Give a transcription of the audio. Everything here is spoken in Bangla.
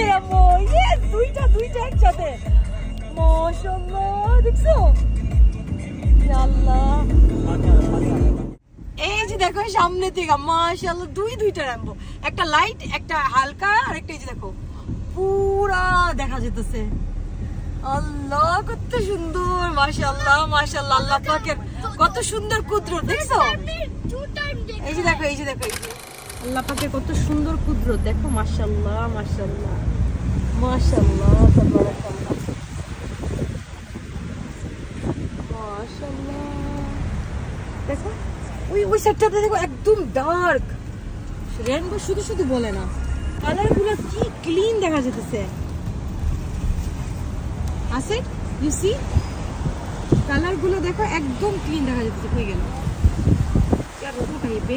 দুইটা রেনবো, ইয়েস, দুইটা একসাথে, মাশাআল্লাহ, দেখছো? আল্লাহ, এই যে দেখো সামনে থেকে মাশাআল্লাহ দুইটা রেনবো, একটা লাইট, একটা হালকা, আর একটা এই যে দেখো পুরা দেখা যেতেছে। আল্লাহ কত সুন্দর, মাশাআল্লাহ মাশাআল্লাহ, আল্লাহ পাকের কত সুন্দর কুদরত, দেখছো? এই যে দেখো, এই যে দেখো, এই যে আল্লাহ পাকের কত সুন্দর কুদরত, দেখো মাশাআল্লাহ মাশাআল্লাহ মাশাআল্লাহ, তাবারাকাল্লাহ মাশাআল্লাহ। দেখো ওই সেটটাতে দেখো একদম ডার্ক রেনবো, শুধু বলে না, কালার গুলো কি ক্লিন দেখা যেতেছে। আছে ইউ সি কালার গুলো দেখো একদম ক্লিন দেখা যাচ্ছে। হয়ে গেল क्या रोको कहीं पे